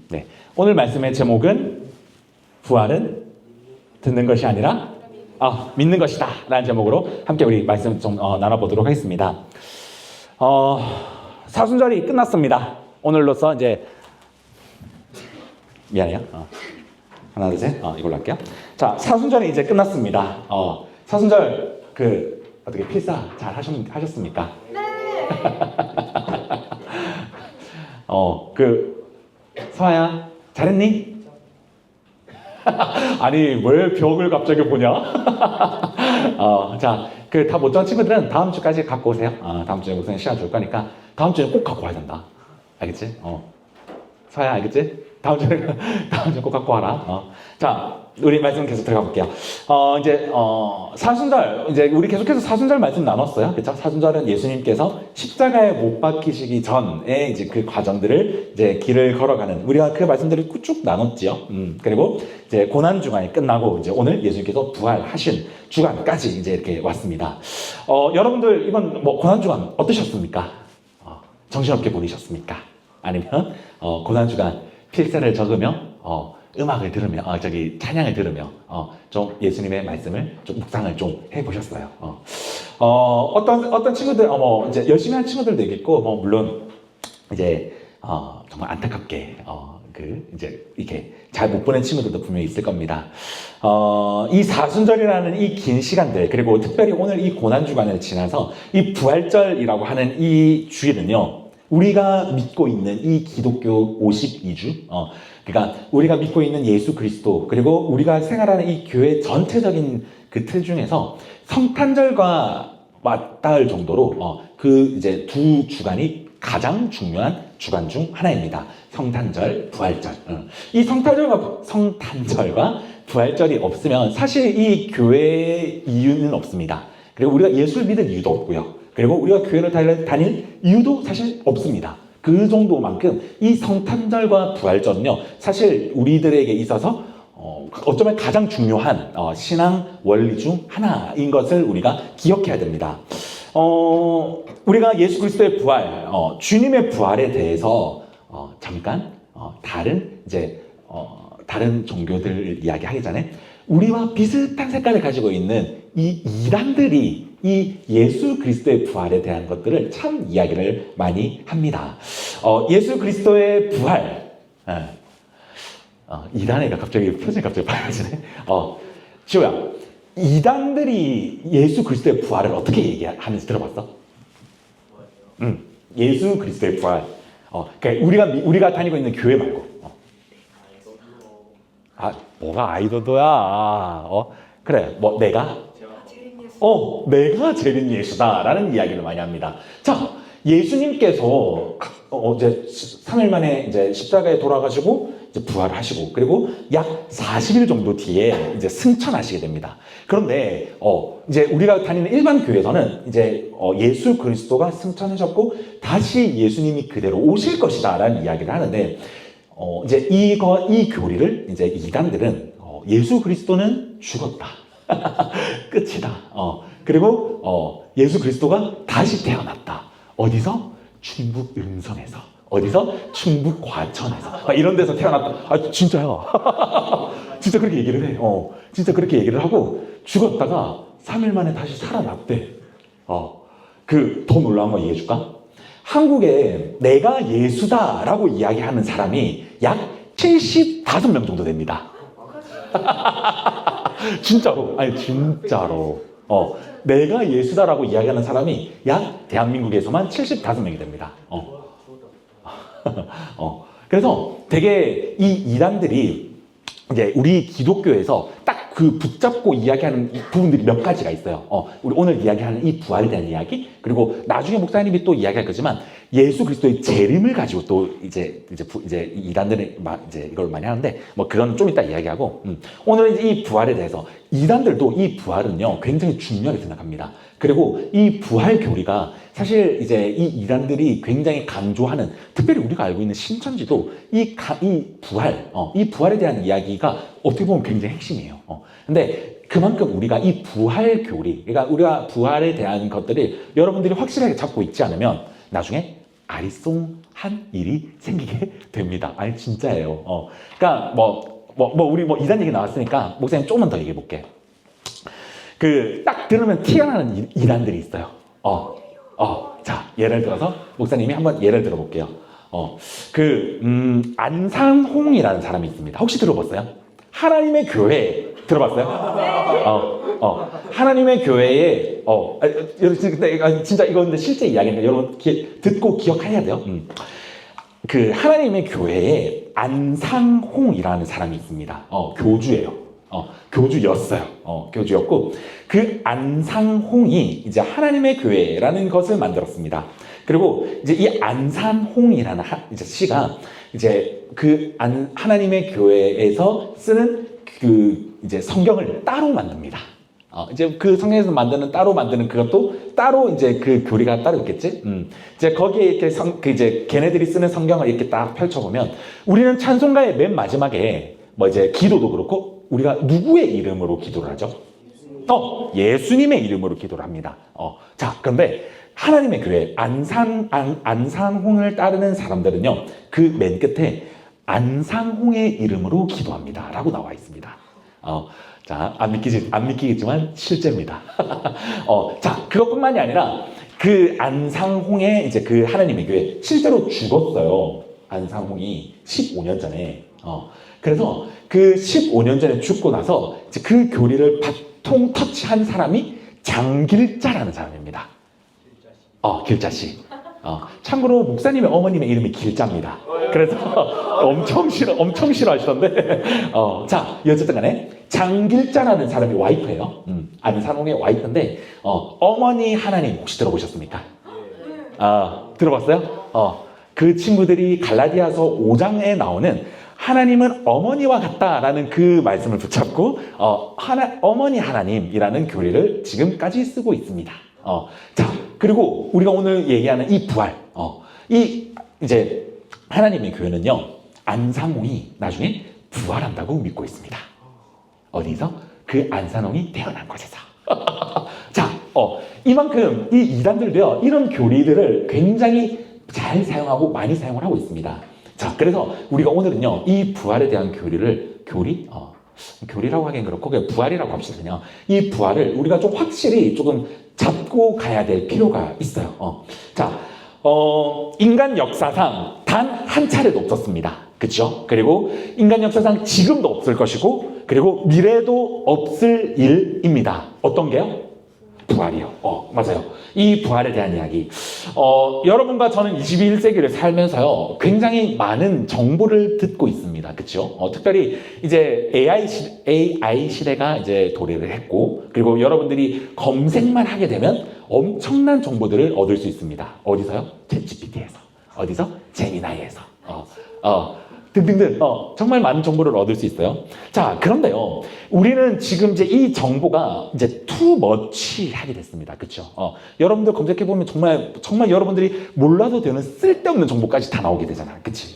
네, 오늘 말씀의 제목은 부활은 듣는 것이 아니라 믿는 것이다 라는 제목으로 함께 우리 말씀 좀 나눠보도록 하겠습니다. 사순절이 끝났습니다. 오늘로써 이제 미안해요. 하나 둘 셋 이걸로 할게요. 자, 사순절이 이제 끝났습니다. 사순절 어떻게 필사 잘 하셨습니까? 네. 서아야 잘했니? 아니 왜 벽을 갑자기 보냐? 자, 다 못 잡은 친구들은 다음 주까지 갖고 오세요. 다음 주에 무슨 시간 줄 거니까 다음 주에 꼭 갖고 와야 된다. 알겠지? 서아야 알겠지? 다음 주에 꼭 갖고 와라. 자, 우리 말씀 계속 들어가 볼게요. 이제 사순절, 이제 우리 계속해서 사순절 말씀 나눴어요. 그렇죠? 사순절은 예수님께서 십자가에 못 박히시기 전에 이제 그 과정들을 이제 길을 걸어가는, 우리가 그 말씀들을 쭉 나눴지요. 그리고 이제 고난 주간이 끝나고 이제 오늘 예수님께서 부활하신 주간까지 이제 이렇게 왔습니다. 여러분들 이번 고난 주간 어떠셨습니까? 정신없게 보내셨습니까? 아니면 고난 주간 필사를 적으며 음악을 들으며 찬양을 들으며 좀 예수님의 말씀을 좀 묵상을 좀 해보셨어요. 어떤 친구들 이제 열심히 한 친구들도 있겠고 물론 이제 정말 안타깝게 이제 이렇게 잘 못 보낸 친구들도 분명히 있을 겁니다. 이 사순절이라는 이 긴 시간들, 그리고 특별히 오늘 이 고난 주간을 지나서 이 부활절이라고 하는 이 주일은요, 우리가 믿고 있는 이 기독교 52주, 그러니까 우리가 믿고 있는 예수 그리스도, 그리고 우리가 생활하는 이 교회 전체적인 그 틀 중에서 성탄절과 맞닿을 정도로 이제 두 주간이 가장 중요한 주간 중 하나입니다. 성탄절, 부활절. 이 성탄절과 부활절이 없으면 사실 이 교회의 이유는 없습니다. 그리고 우리가 예수를 믿을 이유도 없고요. 그리고 우리가 교회를 다닐 이유도 사실 없습니다. 그 정도만큼 이 성탄절과 부활절은요, 사실 우리들에게 있어서 어쩌면 가장 중요한 신앙 원리 중 하나인 것을 우리가 기억해야 됩니다. 우리가 예수 그리스도의 부활, 주님의 부활에 대해서 잠깐 다른 종교들 이야기하기 전에 우리와 비슷한 색깔을 가지고 있는 이 이단들이 이 예수 그리스도의 부활에 대한 것들을 참 이야기를 많이 합니다. 예수 그리스도의 부활, 이단애가 표정이 갑자기 밝아지네. 지호야, 이단들이 예수 그리스도의 부활을 어떻게 얘기하는지 들어봤어? 예수 그리스도의 부활. 그러니까 우리가 다니고 있는 교회 말고. 뭐가 아이도도야. 그래, 내가 재림 예수다라는 이야기를 많이 합니다. 자, 예수님께서 이제 3일 만에 이제 십자가에 돌아가시고 이제 부활하시고, 그리고 약 40일 정도 뒤에 이제 승천하시게 됩니다. 그런데 이제 우리가 다니는 일반 교회에서는 이제 예수 그리스도가 승천하셨고 다시 예수님이 그대로 오실 것이다라는 이야기를 하는데, 이제 이 교리를 이제 이단들은 예수 그리스도는 죽었다. 끝이다. 그리고 예수 그리스도가 다시 태어났다. 어디서? 충북 음성에서. 어디서? 충북 과천에서. 이런 데서 태어났다. 진짜요? 진짜 그렇게 얘기를 해. 진짜 그렇게 얘기를 하고 죽었다가 3일 만에 다시 살아났대. 더 놀라운 거 얘기해 줄까? 한국에 내가 예수다라고 이야기하는 사람이 약 75명 정도 됩니다. 진짜로. 내가 예수다라고 이야기하는 사람이 약 대한민국에서만 75명이 됩니다. 그래서 되게 이 이단들이 이제 우리 기독교에서 딱 붙잡고 이야기하는 부분들이 몇 가지가 있어요. 우리 오늘 이야기하는 이 부활에 대한 이야기, 그리고 나중에 목사님이 또 이야기할 거지만 예수 그리스도의 재림을 가지고 또 이제 이단들은 이제 이걸 많이 하는데 그건 좀 이따 이야기하고, 오늘 이 부활에 대해서 이단들도 이 부활은요 굉장히 중요하게 생각합니다. 그리고 이 부활 교리가 사실 이제 이 이단들이 굉장히 강조하는, 특별히 우리가 알고 있는 신천지도 이 부활에 대한 이야기가 어떻게 보면 굉장히 핵심이에요. 근데 그만큼 우리가 이 부활 교리, 그러니까 우리가 부활에 대한 것들을 여러분들이 확실하게 잡고 있지 않으면 나중에 아리송한 일이 생기게 됩니다. 아니 진짜예요. 그러니까 우리 이단 얘기 나왔으니까 목사님 조금만 더 얘기해 볼게. 그 딱 들으면 티가 나는 이단들이 있어요. 자 예를 들어서 목사님이 한번 예를 들어볼게요. 안상홍이라는 사람이 있습니다. 혹시 들어봤어요? 하나님의 교회 들어봤어요? 하나님의 교회에 근데 진짜 이거 근데 실제 이야기니까 여러분 듣고 기억해야 돼요. 그 하나님의 교회에 안상홍이라는 사람이 있습니다. 교주예요. 교주였어요. 교주였고 그 안상홍이 이제 하나님의 교회라는 것을 만들었습니다. 그리고 이제 이 안상홍이라는 이제 씨가 이제 하나님의 교회에서 쓰는 그 이제 성경을 따로 만듭니다. 이제 그 성경에서 따로 만드는 그것도 따로 이제 그 교리가 따로 있겠지. 이제 거기에 이렇게 이제 걔네들이 쓰는 성경을 이렇게 딱 펼쳐보면 우리는 찬송가의 맨 마지막에 이제 기도도 그렇고 우리가 누구의 이름으로 기도를 하죠? 예수님의 이름으로 기도를 합니다. 자, 그런데 하나님의 교회 안상홍을 따르는 사람들은요, 그 맨 끝에 안상홍의 이름으로 기도합니다. 라고 나와 있습니다. 자, 안 믿기겠지만 실제입니다. 자, 그것뿐만이 아니라 그 안상홍의 이제 그 하나님의 교회 실제로 죽었어요. 안상홍이 15년 전에. 그래서 그 15년 전에 죽고 나서 이제 그 교리를 바통 터치한 사람이 장길자라는 사람입니다. 길자씨. 참고로 목사님의 어머님의 이름이 길자입니다. 그래서 엄청 싫어하시던데. 자, 어쨌든 간에 장길자라는 사람이 와이프예요. 안상홍의 와이프인데, 어머니 하나님 혹시 들어보셨습니까? 들어봤어요? 그 친구들이 갈라디아서 5장에 나오는 하나님은 어머니와 같다라는 그 말씀을 붙잡고 어머니 하나님이라는 교리를 지금까지 쓰고 있습니다. 자, 그리고 우리가 오늘 얘기하는 이 부활, 이제 하나님의 교회는요, 안상홍이 나중에 부활한다고 믿고 있습니다. 어디서? 그 안상홍이 태어난 곳에서. 자, 이만큼 이 이단들도요, 이런 교리들을 굉장히 잘 사용하고 많이 사용을 하고 있습니다. 자, 그래서 우리가 오늘은요, 이 부활에 대한 교리라고 하기엔 그렇고, 그냥 부활이라고 합시다, 그냥. 이 부활을 우리가 좀 확실히 조금 잡고 가야 될 필요가 있어요. 자, 인간 역사상 단 한 차례도 없었습니다. 그쵸? 그리고 인간 역사상 지금도 없을 것이고, 그리고 미래도 없을 일입니다. 어떤 게요? 부활이요. 맞아요. 이 부활에 대한 이야기. 여러분과 저는 21세기를 살면서요, 굉장히 많은 정보를 듣고 있습니다. 그쵸? 특별히 이제 AI 시대가 이제 도래를 했고, 그리고 여러분들이 검색만 하게 되면 엄청난 정보들을 얻을 수 있습니다. 어디서요? 챗GPT에서. 어디서? 제미나이에서. 등등등 정말 많은 정보를 얻을 수 있어요. 자, 그런데요, 우리는 지금 이제 이 정보가 이제 too much 하게 됐습니다. 그렇죠? 여러분들 검색해 보면 정말 여러분들이 몰라도 되는 쓸데없는 정보까지 다 나오게 되잖아요. 그렇지?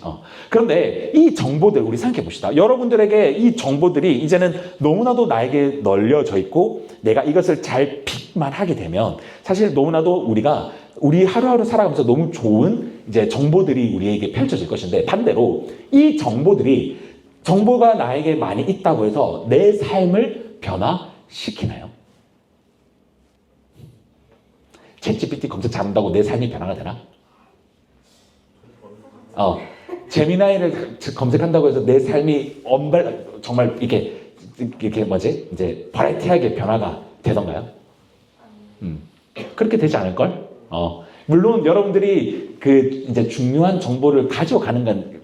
그런데 이 정보들 우리 생각해 봅시다. 여러분들에게 이 정보들이 이제는 너무나도 나에게 널려져 있고 내가 이것을 잘 픽만 하게 되면 사실 너무나도 우리 하루하루 살아가면서 너무 좋은 이제 정보들이 우리에게 펼쳐질 것인데, 반대로 이 정보가 나에게 많이 있다고 해서 내 삶을 변화시키나요? 챗GPT 검색 잘한다고 내 삶이 변화가 되나? 제미나이를 검색한다고 해서 내 삶이 정말 이렇게 이제 버라이티하게 변화가 되던가요? 그렇게 되지 않을걸? 물론 여러분들이 이제 중요한 정보를 가져가는 건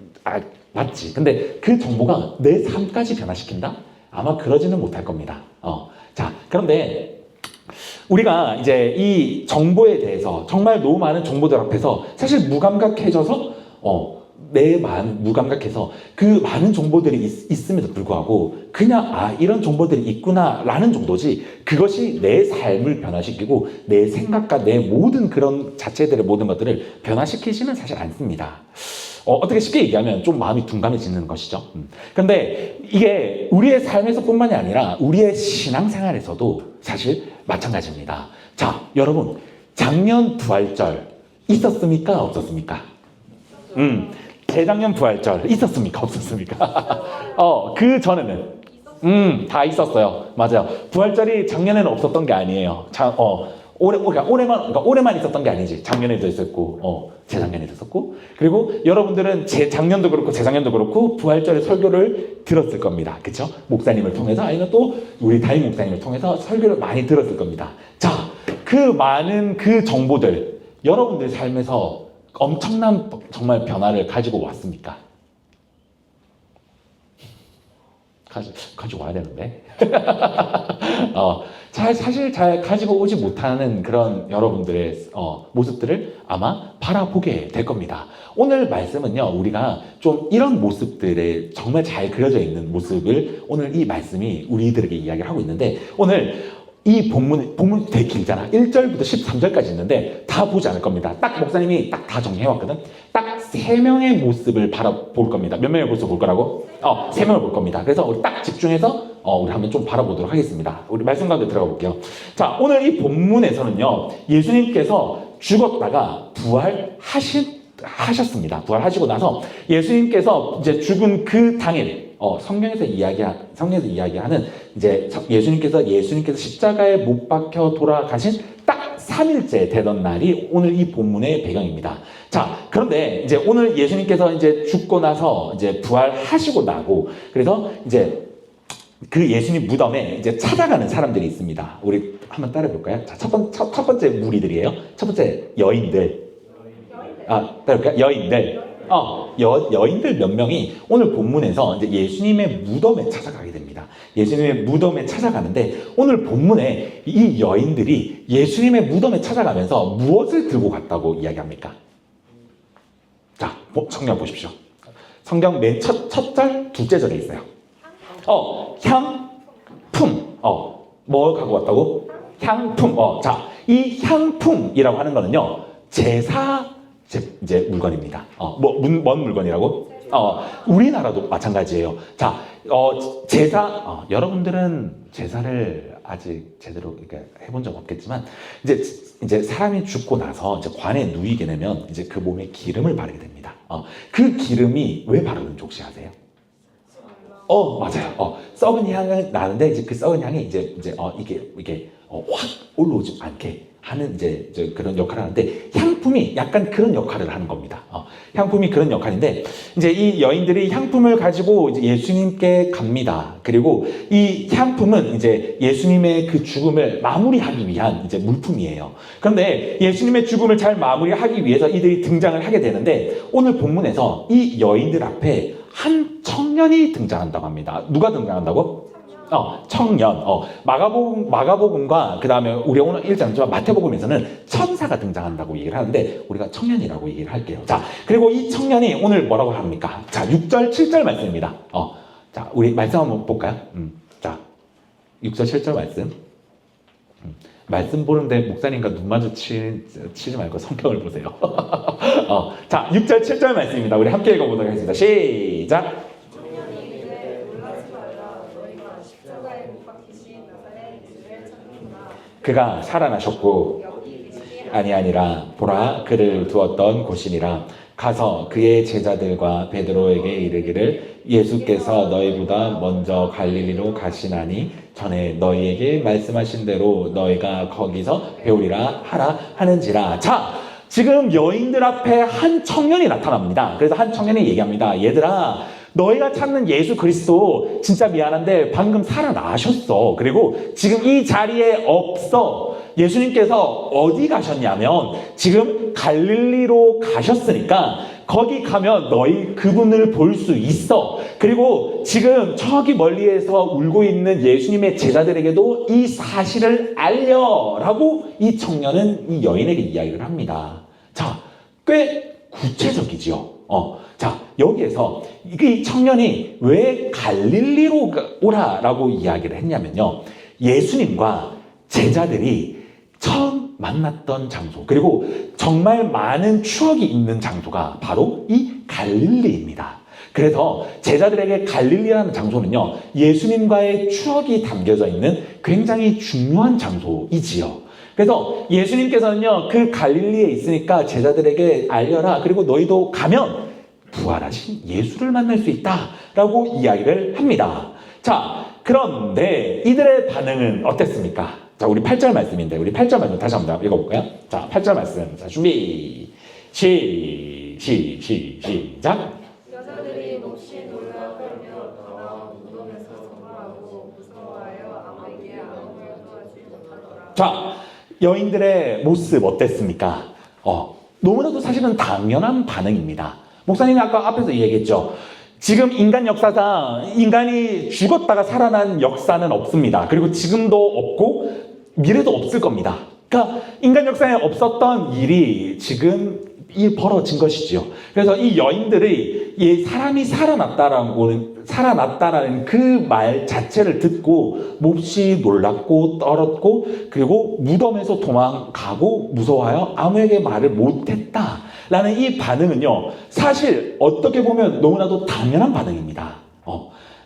맞지. 근데 그 정보가 내 삶까지 변화시킨다? 아마 그러지는 못할 겁니다. 자, 그런데 우리가 이제 이 정보에 대해서 정말 너무 많은 정보들 앞에서 사실 무감각해져서 내 마음 무감각해서 그 많은 정보들이 있음에도 불구하고 그냥 이런 정보들이 있구나 라는 정도지, 그것이 내 삶을 변화시키고 내 생각과 내 모든 그런 자체들의 모든 것들을 변화시키지는 사실 않습니다. 어떻게 쉽게 얘기하면 좀 마음이 둔감해지는 것이죠. 그런데 이게 우리의 삶에서 뿐만이 아니라 우리의 신앙생활에서도 사실 마찬가지입니다. 자, 여러분, 작년 부활절 있었습니까? 없었습니까? 재작년 부활절 있었습니까? 없었습니까? 그 전에는 다 있었어요. 맞아요. 부활절이 작년에는 없었던 게 아니에요. 올해만 있었던 게 아니지. 작년에도 있었고, 재작년에도 있었고. 그리고 여러분들은 작년도 그렇고, 재작년도 그렇고, 부활절에 설교를 들었을 겁니다. 그쵸? 목사님을 통해서, 아니면 또 우리 담임 목사님을 통해서 설교를 많이 들었을 겁니다. 자, 그 많은 그 정보들, 여러분들 삶에서 엄청난 정말 변화를 가지고 왔습니까? 가지고 와야 되는데. 사실 잘 가지고 오지 못하는 그런 여러분들의 모습들을 아마 바라보게 될 겁니다. 오늘 말씀은요, 우리가 좀 이런 모습들에 정말 잘 그려져 있는 모습을 오늘 이 말씀이 우리들에게 이야기를 하고 있는데, 오늘 이 본문이 되게 길잖아. 1절부터 13절까지 있는데 다 보지 않을 겁니다. 딱 목사님이 딱 다 정리해왔거든. 딱 3명의 모습을 바라볼 겁니다. 몇 명의 모습을 볼 거라고? 3명을 볼 겁니다. 그래서 우리 딱 집중해서 우리 한번 좀 바라보도록 하겠습니다. 우리 말씀 가운데 들어가 볼게요. 자, 오늘 이 본문에서는요, 예수님께서 죽었다가 부활하셨습니다. 부활하시고 나서 예수님께서 이제 죽은 그 당일, 성경에서 이야기하는 이제 예수님께서 십자가에 못 박혀 돌아가신 딱 3일째 되던 날이 오늘 이 본문의 배경입니다. 자, 그런데 이제 오늘 예수님께서 이제 죽고 나서 이제 부활하시고 나고, 그래서 이제 그 예수님 무덤에 이제 찾아가는 사람들이 있습니다. 우리 한번 따라해 볼까요? 자, 첫 번째 무리들이에요. 첫 번째 여인들. 따라볼까요? 여인들. 여인들 몇 명이 오늘 본문에서 이제 예수님의 무덤에 찾아가게 됩니다. 예수님의 무덤에 찾아가는데, 오늘 본문에 이 여인들이 예수님의 무덤에 찾아가면서 무엇을 들고 갔다고 이야기합니까? 자, 성경 보십시오. 성경 맨 첫 절, 둘째 절에 있어요. 향품. 뭘 갖고 왔다고? 향품. 자, 이 향품이라고 하는 거는요, 제사 이제 물건입니다. 뭔 물건이라고? 우리나라도 마찬가지예요. 자, 제사, 여러분들은 제사를 아직 제대로 해본 적 없겠지만, 이제 사람이 죽고 나서 이제 관에 누이게 되면 이제 그 몸에 기름을 바르게 됩니다. 그 기름이 왜 바르는지 혹시 아세요? 맞아요. 썩은 향이 나는데, 이제 그 썩은 향이 이게 확 올라오지 않게 하는 이제 그런 역할을 하는데, 향품이 약간 그런 역할을 하는 겁니다. 향품이 그런 역할인데, 이제 이 여인들이 향품을 가지고 이제 예수님께 갑니다. 그리고 이 향품은 이제 예수님의 그 죽음을 마무리하기 위한 이제 물품이에요. 그런데 예수님의 죽음을 잘 마무리하기 위해서 이들이 등장을 하게 되는데, 오늘 본문에서 이 여인들 앞에 한 청년이 등장한다고 합니다. 누가 등장한다고? 청년. 마가복음과 그 다음에 우리 오늘 읽잖아요. 마태복음에서는 천사가 등장한다고 얘기를 하는데, 우리가 청년이라고 얘기를 할게요. 자, 그리고 이 청년이 오늘 뭐라고 합니까? 자, 6절, 7절 말씀입니다. 자, 우리 말씀 한번 볼까요? 자, 6절, 7절 말씀. 말씀 보는데 목사님과 눈 마주치지 말고 성경을 보세요. 자, 6절, 7절 말씀입니다. 우리 함께 읽어보도록 하겠습니다. 시작! 그가 살아나셨고 아니라 보라, 그를 두었던 곳이니라. 가서 그의 제자들과 베드로에게 이르기를, 예수께서 너희보다 먼저 갈릴리로 가시나니 전에 너희에게 말씀하신 대로 너희가 거기서 배우리라 하라 하는지라. 자, 지금 여인들 앞에 한 청년이 나타납니다. 그래서 한 청년이 얘기합니다. 얘들아, 너희가 찾는 예수 그리스도 진짜 미안한데 방금 살아나셨어. 그리고 지금 이 자리에 없어. 예수님께서 어디 가셨냐면 지금 갈릴리로 가셨으니까 거기 가면 너희 그분을 볼 수 있어. 그리고 지금 저기 멀리에서 울고 있는 예수님의 제자들에게도 이 사실을 알려라고 이 청년은 이 여인에게 이야기를 합니다. 자, 꽤 구체적이지요. 자, 여기에서 이 청년이 왜 갈릴리로 오라라고 이야기를 했냐면요, 예수님과 제자들이 처음 만났던 장소, 그리고 정말 많은 추억이 있는 장소가 바로 이 갈릴리입니다. 그래서 제자들에게 갈릴리라는 장소는요, 예수님과의 추억이 담겨져 있는 굉장히 중요한 장소이지요. 그래서 예수님께서는요, 그 갈릴리에 있으니까 제자들에게 알려라. 그리고 너희도 가면 부활하신 예수를 만날 수 있다라고 이야기를 합니다. 자, 그런데 이들의 반응은 어땠습니까? 자, 우리 8절 말씀인데, 우리 8절 말씀 다시 한번 읽어볼까요? 자, 8절 말씀. 자, 준비. 시작. 여자들이 몹시 놀라 떨며 돌아와 무덤에서 소망하고 무서워하여 아무에게 아무 말도 하지 못하더라. 자, 여인들의 모습 어땠습니까? 너무나도 사실은 당연한 반응입니다. 목사님이 아까 앞에서 얘기했죠. 지금 인간 역사상 인간이 죽었다가 살아난 역사는 없습니다. 그리고 지금도 없고 미래도 없을 겁니다. 그러니까 인간 역사에 없었던 일이 지금 벌어진 것이죠. 그래서 이 여인들이 사람이 살아났다라는 그 말 자체를 듣고 몹시 놀랐고 떨었고, 그리고 무덤에서 도망가고 무서워하여 아무에게 말을 못했다라는 이 반응은요, 사실 어떻게 보면 너무나도 당연한 반응입니다.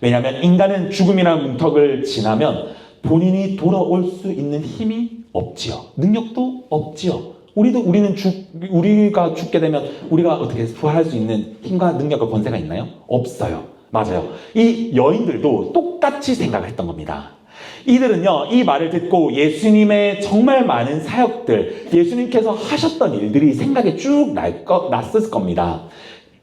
왜냐하면 인간은 죽음이라는 문턱을 지나면 본인이 돌아올 수 있는 힘이 없지요. 능력도 없지요. 우리가 죽게 되면 우리가 어떻게 부활할 수 있는 힘과 능력과 권세가 있나요? 없어요. 맞아요. 이 여인들도 똑같이 생각을 했던 겁니다. 이들은요, 이 말을 듣고 예수님의 정말 많은 사역들, 예수님께서 하셨던 일들이 생각에 쭉 났을 겁니다.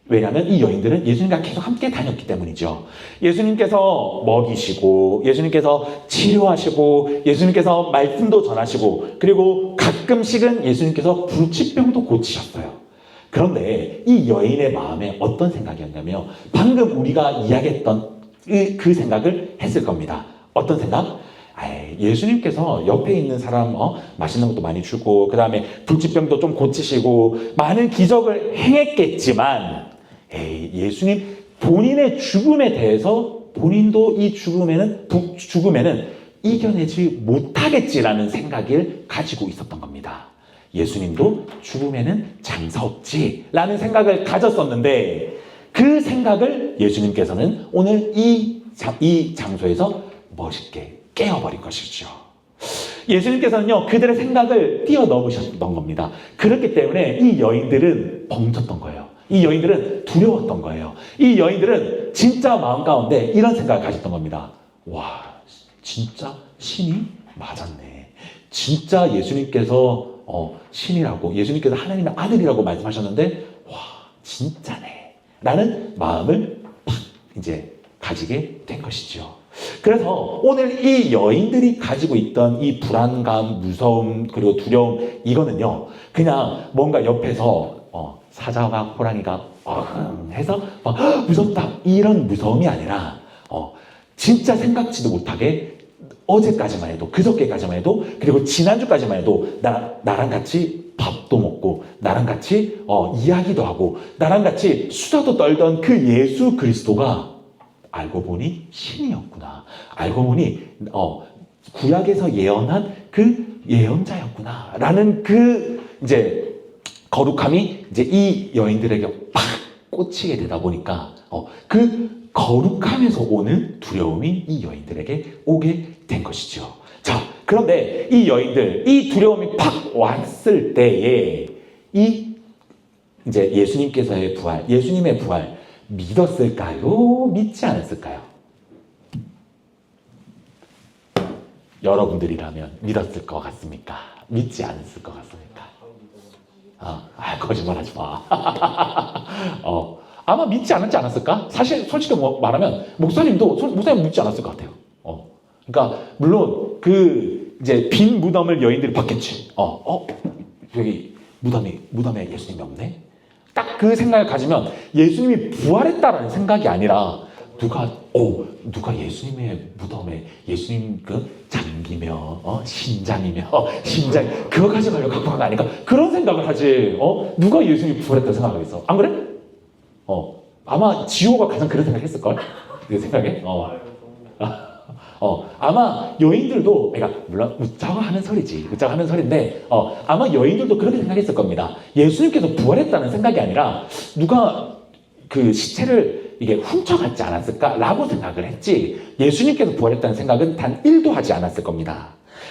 왜냐하면 이 여인들은 예수님과 계속 함께 다녔기 때문이죠. 예수님께서 먹이시고, 예수님께서 치료하시고, 예수님께서 말씀도 전하시고, 그리고 가끔씩은 예수님께서 불치병도 고치셨어요. 그런데 이 여인의 마음에 어떤 생각이었냐면, 방금 우리가 이야기했던 그 생각을 했을 겁니다. 어떤 생각? 예수님께서 옆에 있는 사람 맛있는 것도 많이 주고, 그 다음에 불치병도 좀 고치시고 많은 기적을 행했겠지만, 예수님 본인의 죽음에 대해서 본인도 이 죽음에는 이겨내지 못하겠지라는 생각을 가지고 있었던 겁니다. 예수님도 죽음에는 장사 없지라는 생각을 가졌었는데, 그 생각을 예수님께서는 오늘 이 장소에서 멋있게 깨어버린 것이죠. 예수님께서는요, 그들의 생각을 뛰어넘으셨던 겁니다. 그렇기 때문에 이 여인들은 벙쪘던 거예요. 이 여인들은 두려웠던 거예요. 이 여인들은 진짜 마음 가운데 이런 생각을 가졌던 겁니다. 와, 진짜 신이 맞았네. 진짜 예수님께서 신이라고, 예수님께서 하나님의 아들이라고 말씀하셨는데, 와, 진짜네. 라는 마음을 팍 이제 가지게 된 것이죠. 그래서 오늘 이 여인들이 가지고 있던 이 불안감, 무서움, 그리고 두려움, 이거는요, 그냥 뭔가 옆에서 사자와 호랑이가 해서 무섭다, 이런 무서움이 아니라 진짜 생각지도 못하게 어제까지만 해도, 그저께까지만 해도, 그리고 지난주까지만 해도 나랑 같이 밥도 먹고, 나랑 같이 이야기도 하고, 나랑 같이 수다도 떨던 그 예수 그리스도가 알고 보니 신이었구나. 알고 보니 구약에서 예언한 그 예언자였구나. 라는 그 이제 거룩함이 이제 이 여인들에게 팍 꽂히게 되다 보니까 그 거룩함에서 오는 두려움이 이 여인들에게 오게 된 것이죠. 자, 그런데 이 여인들, 이 두려움이 팍 왔을 때에 이제 예수님께서의 부활, 예수님의 부활 믿었을까요? 믿지 않았을까요? 여러분들이라면 믿었을 것 같습니까? 믿지 않았을 것 같습니까? 거짓말 하지 마. 아마 믿지 않았을까? 사실 솔직히 말하면 목사님 믿지 않았을 것 같아요. 그러니까 물론 그 이제 빈 무덤을 여인들이 봤겠지. 여기 무덤에 예수님이 없네. 딱 그 생각을 가지면 예수님이 부활했다라는 생각이 아니라 누가 예수님의 무덤에 예수님 그 장기며 심장 그거 가져가려고 갖고 간 거 아닐까? 그런 생각을 하지. 누가 예수님이 부활했다고 생각하겠어? 안 그래? 아마 지호가 가장 그런 생각했을걸? 내 생각에. 아마 여인들도, 물론 웃자고 하는 소리인데, 아마 여인들도 그렇게 생각했을 겁니다. 예수님께서 부활했다는 생각이 아니라, 누가 그 시체를 이게 훔쳐갔지 않았을까라고 생각을 했지, 예수님께서 부활했다는 생각은 단 1도 하지 않았을 겁니다.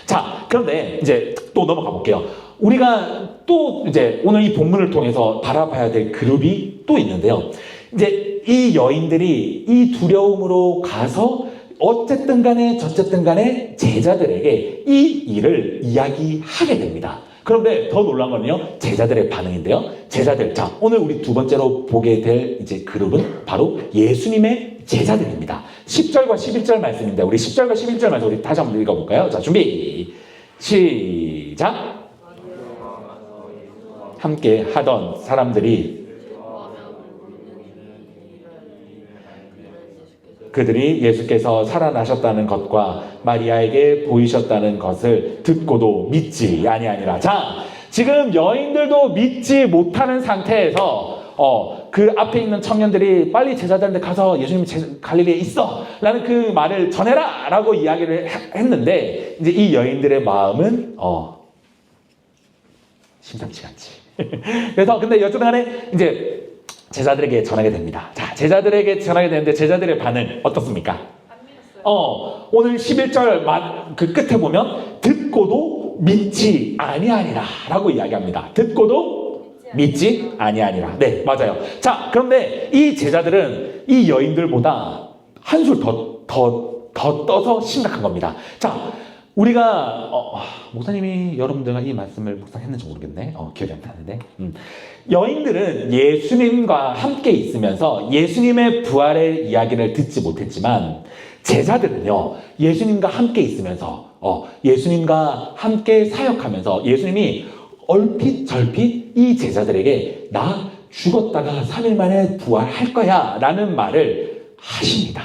자, 그런데 이제 또 넘어가 볼게요. 우리가 또 이제 오늘 이 본문을 통해서 바라봐야 될 그룹이 또 있는데요. 이제 이 여인들이 이 두려움으로 가서 어쨌든 간에 저쨌든 간에 제자들에게 이 일을 이야기하게 됩니다. 그런데 더 놀란 거는요, 제자들의 반응인데요. 제자들, 자, 오늘 우리 두 번째로 보게 될 이제 그룹은 바로 예수님의 제자들입니다. 10절과 11절 말씀인데, 우리 10절과 11절 말씀 우리 다시 한번 읽어볼까요? 자, 준비, 시작. 함께 하던 사람들이 그들이 예수께서 살아나셨다는 것과 마리아에게 보이셨다는 것을 듣고도 믿지 아니하니라. 자, 지금 여인들도 믿지 못하는 상태에서 그 앞에 있는 청년들이 빨리 제자들한테 가서 예수님 갈릴리에 있어 라는 그 말을 전해라 라고 이야기를 했는데, 이제 이 여인들의 마음은 심상치 않지. 그래서 근데 여튼 간에 이제 제자들에게 전하게 됩니다. 자, 제자들에게 전하게 되는데 제자들의 반응 어떻습니까? 오늘 11절 그 끝에 보면 듣고도 믿지 아니하니라 라고 이야기합니다. 듣고도 믿지 아니하니라. 네, 맞아요. 자, 그런데 이 제자들은 이 여인들보다 한술 더 떠서 심각한 겁니다. 자, 우리가 목사님이 여러분들과 이 말씀을 묵상했는지 모르겠네. 기억이 안 나는데. 여인들은 예수님과 함께 있으면서 예수님의 부활의 이야기를 듣지 못했지만, 제자들은요, 예수님과 함께 있으면서 예수님과 함께 사역하면서 예수님이 얼핏절핏 이 제자들에게 나 죽었다가 3일 만에 부활할 거야 라는 말을 하십니다.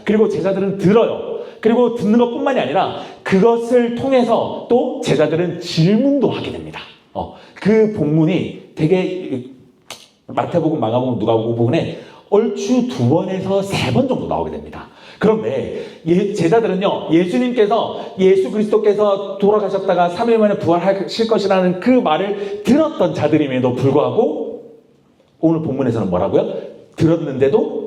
그리고 제자들은 들어요. 그리고 듣는 것뿐만이 아니라 그것을 통해서 또 제자들은 질문도 하게 됩니다. 그 본문이 되게 마태복음, 마가복음, 누가복음에 얼추 2번에서 3번 정도 나오게 됩니다. 그런데 제자들은요, 예수님께서 예수 그리스도께서 돌아가셨다가 3일 만에 부활하실 것이라는 그 말을 들었던 자들임에도 불구하고 오늘 본문에서는 뭐라고요? 들었는데도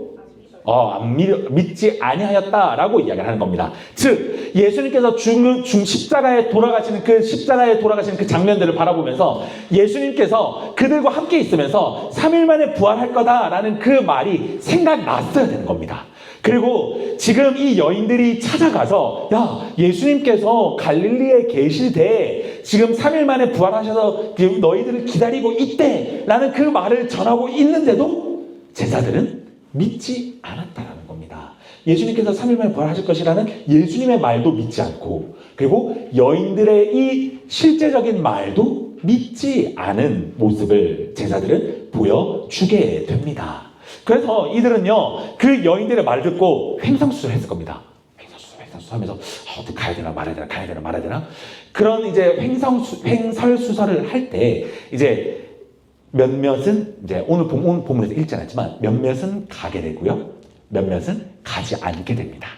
믿지 아니하였다라고 이야기를 하는 겁니다. 즉, 예수님께서 십자가에 돌아가시는 그 장면들을 바라보면서 예수님께서 그들과 함께 있으면서 3일 만에 부활할 거다라는 그 말이 생각났어야 되는 겁니다. 그리고 지금 이 여인들이 찾아가서 야, 예수님께서 갈릴리에 계실 때 지금 3일 만에 부활하셔서 너희들을 기다리고 있대 라는 그 말을 전하고 있는데도 제자들은 믿지 않았다라는 겁니다. 예수님께서 3일 만에 부활하실 것이라는 예수님의 말도 믿지 않고, 그리고 여인들의 이 실제적인 말도 믿지 않은 모습을 제자들은 보여주게 됩니다. 그래서 이들은요, 그 여인들의 말을 듣고 횡성수설 했을 겁니다. 횡설수설 하면서 어떻게 가야 되나 말아야 되나 그런 이제 횡설수설을 할 때 이제 몇몇은 이제 오늘 본문에서 읽지 않았지만 몇몇은 가게 되고요, 몇몇은 가지 않게 됩니다.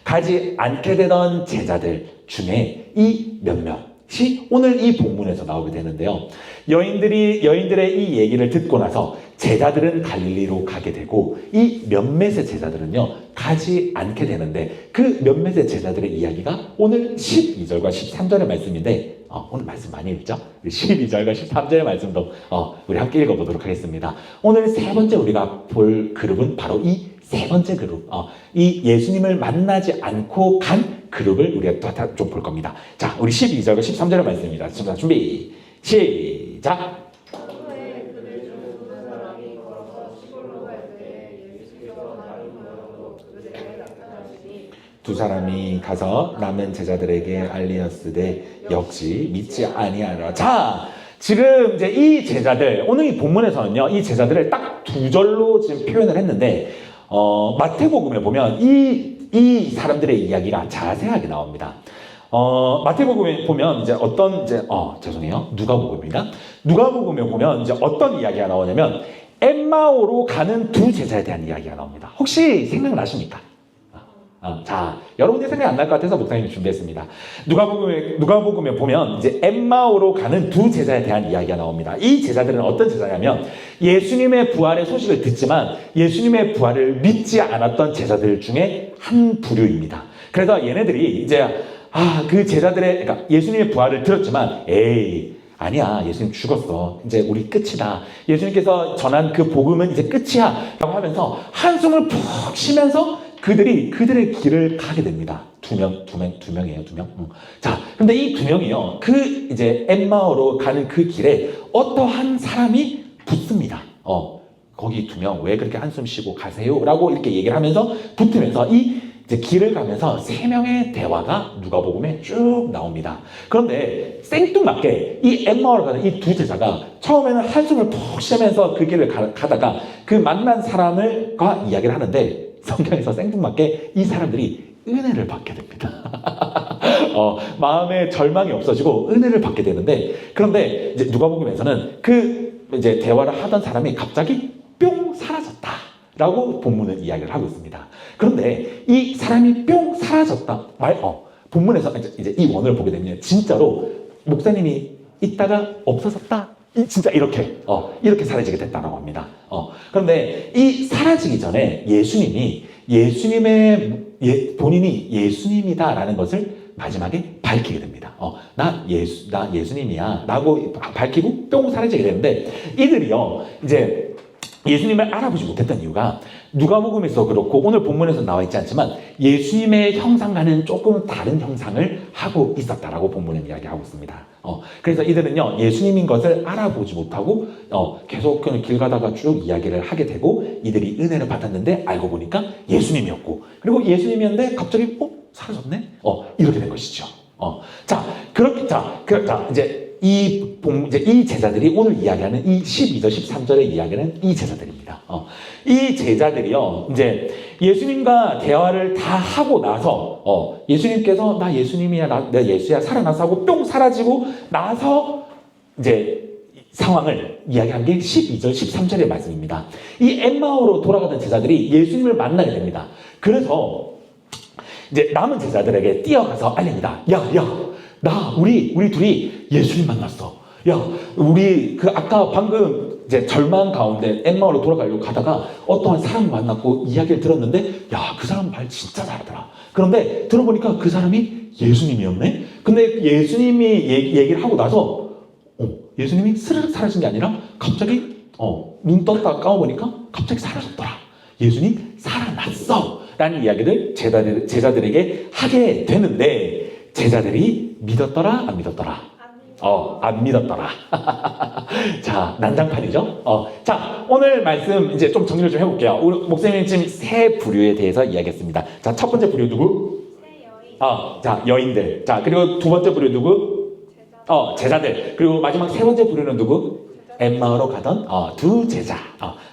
가지 않게 되던 제자들 중에 이 몇몇이 오늘 이 본문에서 나오게 되는데요. 여인들의 이 얘기를 듣고 나서 제자들은 갈릴리로 가게 되고 이 몇몇의 제자들은요 가지 않게 되는데, 그 몇몇의 제자들의 이야기가 오늘 12절과 13절의 말씀인데 오늘 말씀 많이 읽죠? 12절과 13절의 말씀도 우리 함께 읽어보도록 하겠습니다. 오늘 세 번째 우리가 볼 그룹은 바로 이 세 번째 그룹, 이 예수님을 만나지 않고 간 그룹을 우리가 좀 볼 겁니다. 자, 우리 12절과 13절의 말씀입니다. 준비, 시작! 두 사람이 가서 남은 제자들에게 알리었으되 역시 믿지 아니하라. 자, 지금 이제 이 제자들, 오늘 이 본문에서는요, 이 제자들을 딱 두 절로 지금 표현을 했는데, 마태복음에 보면 이 사람들의 이야기가 자세하게 나옵니다. 마태복음에 보면 이제 누가복음입니다. 누가복음에 보면 이제 어떤 이야기가 나오냐면 엠마오로 가는 두 제자에 대한 이야기가 나옵니다. 혹시 생각나십니까? 자, 여러분들 생각이 안 날 것 같아서 목사님이 준비했습니다. 누가복음에 보면 이제 엠마오로 가는 두 제자에 대한 이야기가 나옵니다. 이 제자들은 어떤 제자냐면 예수님의 부활의 소식을 듣지만 예수님의 부활을 믿지 않았던 제자들 중에 한 부류입니다. 그래서 얘네들이 이제 그 제자들의, 그러니까 예수님의 부활을 들었지만, 에이, 아니야. 예수님 죽었어. 이제 우리 끝이다. 예수님께서 전한 그 복음은 이제 끝이야. 라고 하면서 한숨을 푹 쉬면서 그들의 길을 가게 됩니다. 두 명이에요. 자, 근데 이 두 명이요. 이제 엠마오로 가는 그 길에 어떠한 사람이 붙습니다. 거기 두 명 왜 그렇게 한숨 쉬고 가세요? 라고 이렇게 얘기를 하면서 붙으면서 이제 길을 가면서 세 명의 대화가 누가복음에 쭉 나옵니다. 그런데 생뚱맞게 이 엠마오로 가는 이 두 제자가 처음에는 한숨을 푹 쉬면서 그 길을 가다가 그 만난 사람과 이야기를 하는데 성경에서 생뚱맞게 이 사람들이 은혜를 받게 됩니다. 마음에 절망이 없어지고 은혜를 받게 되는데, 그런데 이제 누가복음에서는 이제 대화를 하던 사람이 갑자기 뿅 사라졌다라고 본문은 이야기를 하고 있습니다. 그런데 이 사람이 뿅 사라졌다 본문에서 이제 이 원을 보게 되면 진짜로 목사님이 있다가 없어졌다. 진짜 이렇게 사라지게 됐다라고 합니다. 그런데 이 사라지기 전에 본인이 예수님이다라는 것을 마지막에 밝히게 됩니다. 나 예수님이야 라고 밝히고 뿅 사라지게 되는데, 이들이요 이제 예수님을 알아보지 못했던 이유가 누가복음에서 그렇고 오늘 본문에서 나와 있지 않지만 예수님의 형상과는 조금 다른 형상을 하고 있었다라고 본문은 이야기하고 있습니다. 그래서 이들은요 예수님인 것을 알아보지 못하고 계속 그냥 길 가다가 쭉 이야기를 하게 되고, 이들이 은혜를 받았는데 알고 보니까 예수님이었고, 그리고 예수님이었는데 갑자기 사라졌네? 이렇게 된 것이죠. 이제 이 제자들이 오늘 이야기하는 이 12절, 13절의 이야기는 이 제자들입니다. 이 제자들이요, 이제 예수님과 대화를 다 하고 나서, 예수님께서 나 예수님이야, 나 예수야, 살아나서 하고 뿅 사라지고 나서 이제 상황을 이야기한 게 12절, 13절의 말씀입니다. 이 엠마오로 돌아가던 제자들이 예수님을 만나게 됩니다. 그래서 이제 남은 제자들에게 뛰어가서 알립니다. 우리 둘이 예수님 만났어. 우리 아까 방금 이제 절망 가운데 엠마오로 돌아가려고 가다가 어떠한 사람을 만났고 이야기를 들었는데, 그 사람 말 진짜 잘하더라. 그런데 들어보니까 그 사람이 예수님이었네? 근데 예수님이 얘기를 하고 나서, 예수님이 스르륵 사라진 게 아니라 갑자기, 눈 떴다가 감아보니까 갑자기 사라졌더라. 예수님 살아났어. 라는 이야기를 제자들에게 하게 되는데, 제자들이 믿었더라? 안 믿었더라? 안 믿었더라. 자, 난장판이죠? 자, 오늘 말씀 이제 좀 정리를 좀 해볼게요. 우리 목사님이 지금 세 부류에 대해서 이야기했습니다. 자, 첫 번째 부류 누구? 여인들. 자, 그리고 두 번째 부류 누구? 제자들. 그리고 마지막 세 번째 부류는 누구? 엠마오로 가던 두 제자.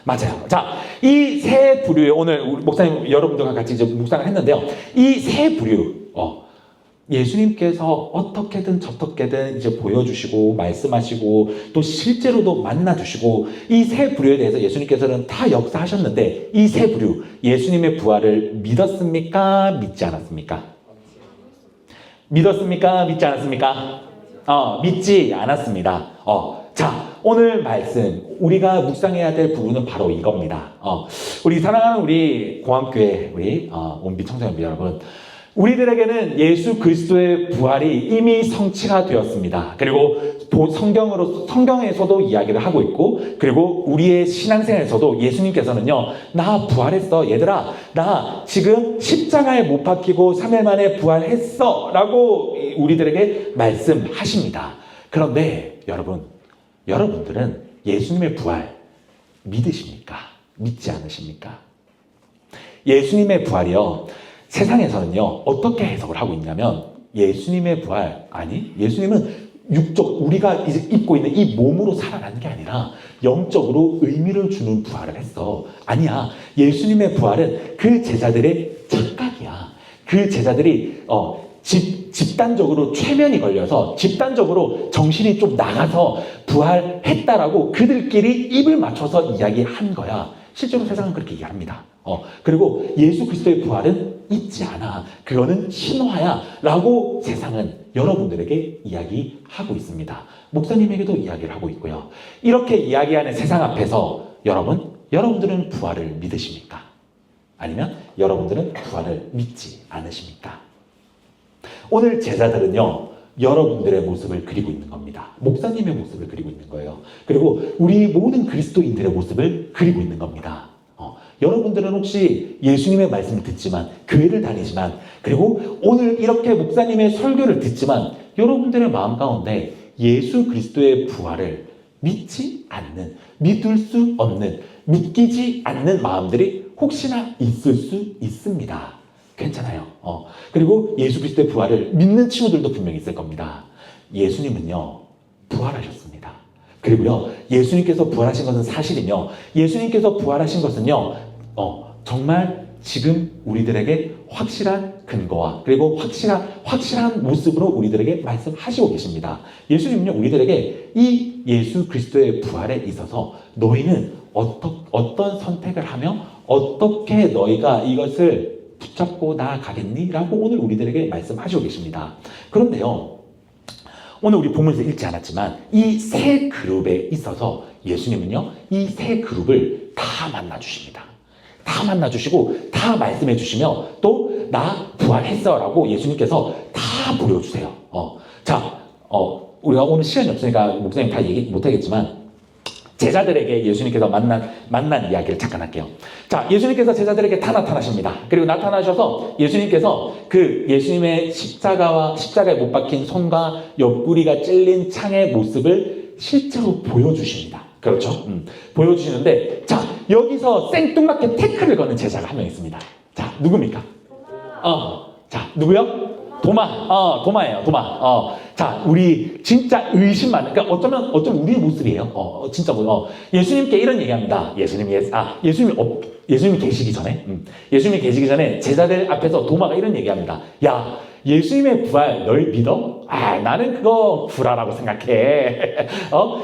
맞아요. 자, 이 세 부류에 오늘 우리 목사님 여러분들과 같이 이제 묵상을 했는데요. 이 세 부류, 예수님께서 어떻게든 저떻게든 이제 보여주시고 말씀하시고 또 실제로도 만나주시고, 이 세 부류에 대해서 예수님께서는 다 역사하셨는데, 이 세 부류 예수님의 부활을 믿었습니까? 믿지 않았습니까? 믿었습니까? 믿지 않았습니까? 믿지 않았습니다. 자, 오늘 말씀 우리가 묵상해야 될 부분은 바로 이겁니다. 우리 사랑하는 우리 공암교회 우리 온비 청소년비 여러분, 우리들에게는 예수 그리스도의 부활이 이미 성취가 되었습니다. 그리고 성경에서도 이야기를 하고 있고, 그리고 우리의 신앙생활에서도 예수님께서는요, 나 부활했어 얘들아, 나 지금 십자가에 못 박히고 3일 만에 부활했어 라고 우리들에게 말씀하십니다. 그런데 여러분들은 예수님의 부활 믿으십니까? 믿지 않으십니까? 예수님의 부활이요, 세상에서는요 어떻게 해석을 하고 있냐면, 예수님의 부활, 예수님은 우리가 이제 입고 있는 이 몸으로 살아난 게 아니라 영적으로 의미를 주는 부활을 했어. 아니야, 예수님의 부활은 그 제자들의 착각이야. 그 제자들이 집단적으로 최면이 걸려서 집단적으로 정신이 좀 나가서 부활했다라고 그들끼리 입을 맞춰서 이야기한 거야. 실제로 세상은 그렇게 이해합니다. 그리고 예수 그리스도의 부활은 있지 않아. 그거는 신화야. 라고 세상은 여러분들에게 이야기하고 있습니다. 목사님에게도 이야기를 하고 있고요. 이렇게 이야기하는 세상 앞에서 여러분들은 부활을 믿으십니까? 아니면 여러분들은 부활을 믿지 않으십니까? 오늘 제자들은요, 여러분들의 모습을 그리고 있는 겁니다. 목사님의 모습을 그리고 있는 거예요. 그리고 우리 모든 그리스도인들의 모습을 그리고 있는 겁니다. 여러분들은 혹시 예수님의 말씀을 듣지만, 교회를 다니지만, 그리고 오늘 이렇게 목사님의 설교를 듣지만, 여러분들의 마음 가운데 예수 그리스도의 부활을 믿지 않는, 믿을 수 없는, 믿기지 않는 마음들이 혹시나 있을 수 있습니다. 괜찮아요. 그리고 예수 그리스도의 부활을 믿는 친구들도 분명히 있을 겁니다. 예수님은요, 부활하셨습니다. 그리고요, 예수님께서 부활하신 것은 사실이며, 예수님께서 부활하신 것은요, 정말 지금 우리들에게 확실한 근거와 그리고 확실한 모습으로 우리들에게 말씀하시고 계십니다. 예수님은요, 우리들에게 이 예수 그리스도의 부활에 있어서 너희는 어떤 선택을 하며 어떻게 너희가 이것을 붙잡고 나아가겠니? 라고 오늘 우리들에게 말씀하시고 계십니다. 그런데요, 오늘 우리 본문에서 읽지 않았지만 이 세 그룹에 있어서 예수님은요, 이 세 그룹을 다 만나주십니다. 다 만나주시고 다 말씀해 주시며 또 나 부활했어 라고 예수님께서 다 보여주세요. 우리가 오늘 시간이 없으니까 목사님 다 얘기 못하겠지만 제자들에게 예수님께서 만난 이야기를 잠깐 할게요. 자, 예수님께서 제자들에게 다 나타나십니다. 그리고 나타나셔서 예수님께서 그 예수님의 십자가에 못 박힌 손과 옆구리가 찔린 창의 모습을 실제로 보여주십니다. 그렇죠? 보여주시는데, 자, 여기서 생뚱맞게 태클을 거는 제자가 한 명 있습니다. 자, 누굽니까? 자, 누구요? 도마예요, 도마. 자, 우리 진짜 의심 많은, 그러니까 어쩌면 우리의 모습이에요. 진짜 예수님께 이런 얘기합니다. 예수님이 계시기 전에 제자들 앞에서 도마가 이런 얘기합니다. 야, 예수님의 부활 널 믿어? 나는 그거 구라라고 생각해.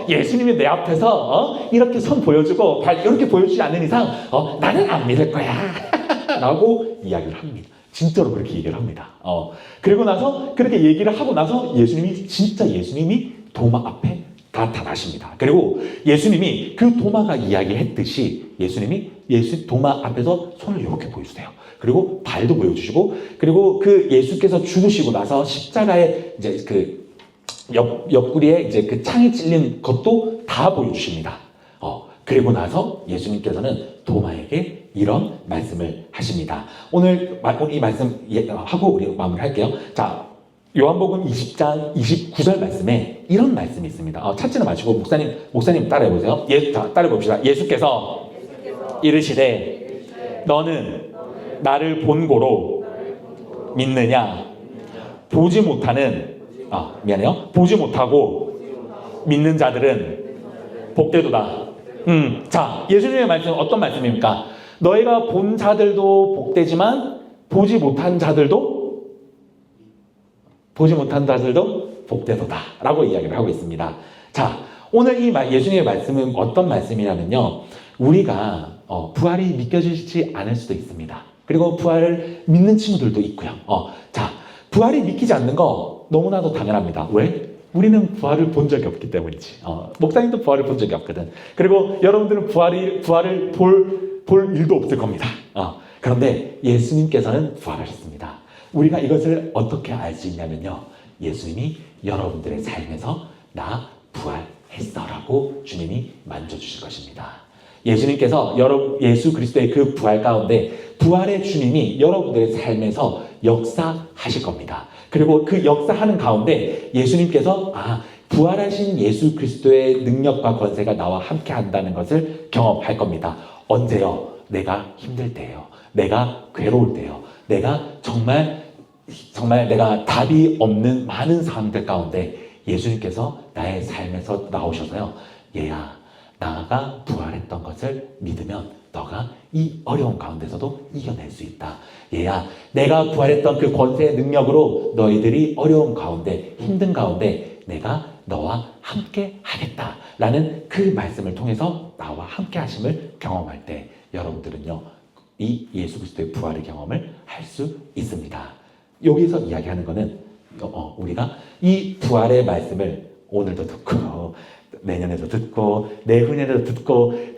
예수님이 내 앞에서 이렇게 손 보여주고 발 이렇게 보여주지 않는 이상 나는 안 믿을 거야. 라고 이야기를 합니다. 진짜로 그렇게 얘기를 합니다. 그리고 나서 그렇게 얘기를 하고 나서 예수님이 도마 앞에 나타나십니다. 그리고 예수님이 그 도마가 이야기했듯이 예수님이 도마 앞에서 손을 이렇게 보여주세요. 그리고 발도 보여주시고, 그리고 그 예수께서 죽으시고 나서 십자가에 이제 그 옆구리에 이제 그 창이 찔린 것도 다 보여주십니다. 그리고 나서 예수님께서는 도마에게 이런 말씀을 하십니다. 오늘 이 말씀 하고 우리 마무리할게요. 자, 요한복음 20장 29절 말씀에 이런 말씀이 있습니다. 찾지는 마시고 목사님 따라해보세요. 자, 따라해봅시다. 예수께서 이르시되 너는 나를 본고로 믿느냐? 보지 못하고 믿는 자들은 복되도다. 자, 예수님의 말씀은 어떤 말씀입니까? 너희가 본 자들도 복되지만 보지 못한 자들도 복되도다 라고 이야기를 하고 있습니다. 자, 오늘 이 예수님의 말씀은 어떤 말씀이냐면요, 우리가 부활이 믿겨지지 않을 수도 있습니다. 그리고 부활을 믿는 친구들도 있고요. 자, 부활이 믿기지 않는 거 너무나도 당연합니다. 왜? 우리는 부활을 본 적이 없기 때문이지. 목사님도 부활을 본 적이 없거든. 그리고 여러분들은 부활을 볼 일도 없을 겁니다. 그런데 예수님께서는 부활하셨습니다. 우리가 이것을 어떻게 알 수 있냐면요, 예수님이 여러분들의 삶에서 나 부활했어 라고 주님이 만져주실 것입니다. 예수님께서 예수 그리스도의 그 부활 가운데 부활의 주님이 여러분들의 삶에서 역사하실 겁니다. 그리고 그 역사하는 가운데 예수님께서 부활하신 예수 그리스도의 능력과 권세가 나와 함께 한다는 것을 경험할 겁니다. 언제요? 내가 힘들 때예요. 내가 괴로울 때요. 내가 정말 내가 답이 없는 많은 상황들 가운데 예수님께서 나의 삶에서 나오셔서요, 얘야, 나가 부활했던 것을 믿으면 너가 이 어려운 가운데서도 이겨낼 수 있다. 얘야, 내가 부활했던 그 권세의 능력으로 너희들이 어려운 가운데, 힘든 가운데 내가 너와 함께 하겠다라는 그 말씀을 통해서 나와 함께 하심을 경험할 때 여러분들은요, 이 예수 그리스도의 부활의 경험을 할 수 있습니다. 여기서 이야기하는 거는 우리가 이 부활의 말씀을 오늘도 듣고 내년에도 듣고 내후년에도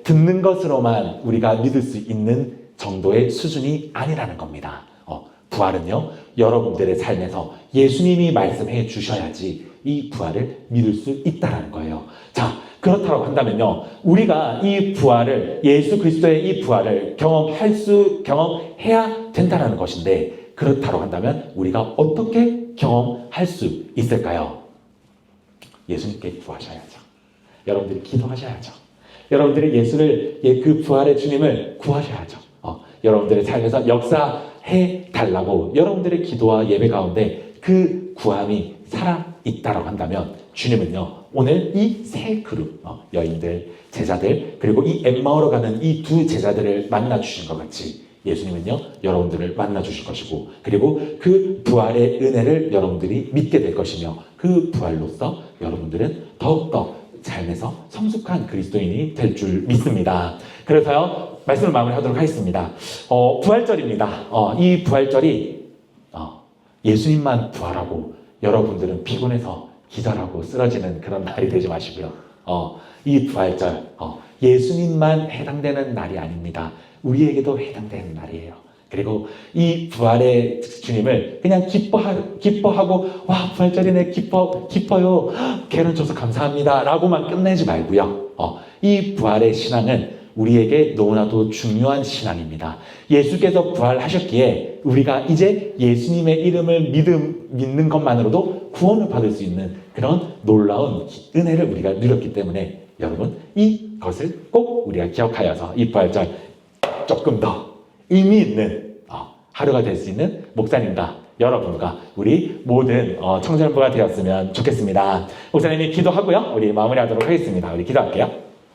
듣는 것으로만 우리가 믿을 수 있는 정도의 수준이 아니라는 겁니다. 부활은요, 여러분들의 삶에서 예수님이 말씀해 주셔야지 이 부활을 믿을 수 있다는 거예요. 자, 그렇다고 한다면요, 우리가 이 부활을, 예수 그리스도의 이 부활을 경험해야 된다는 것인데, 그렇다고 한다면 우리가 어떻게 경험할 수 있을까요? 예수님께 구하셔야죠. 여러분들이 기도하셔야죠. 여러분들이 예수를, 그 부활의 주님을 구하셔야죠. 여러분들의 삶에서 역사해 달라고 여러분들의 기도와 예배 가운데 그 구함이 살아있다고 한다면 주님은요, 오늘 이 세 그룹, 여인들, 제자들, 그리고 이 엠마오로 가는 이 두 제자들을 만나주신 것 같이 예수님은요, 여러분들을 만나주실 것이고, 그리고 그 부활의 은혜를 여러분들이 믿게 될 것이며, 그 부활로서 여러분들은 더욱더 삶에서 성숙한 그리스도인이 될 줄 믿습니다. 그래서요, 말씀을 마무리하도록 하겠습니다. 부활절입니다. 이 부활절이 예수님만 부활하고 여러분들은 피곤해서 기절하고 쓰러지는 그런 날이 되지 마시고요. 이 부활절, 예수님만 해당되는 날이 아닙니다. 우리에게도 해당되는 날이에요. 그리고 이 부활의 주님을 그냥 기뻐하고, 와, 부활절이네, 기뻐요, 개는 줘서 감사합니다 라고만 끝내지 말고요. 이 부활의 신앙은 우리에게 너무나도 중요한 신앙입니다. 예수께서 부활하셨기에 우리가 이제 예수님의 이름을 믿는 것만으로도 구원을 받을 수 있는 그런 놀라운 은혜를 우리가 누렸기 때문에 여러분, 이것을 꼭 우리가 기억하여서 이 부활절 조금 더 의미 있는 하루가 될 수 있는 목사님과 여러분과 우리 모든 청년부가 되었으면 좋겠습니다. 목사님이 기도하고요, 우리 마무리하도록 하겠습니다. 우리 기도할게요.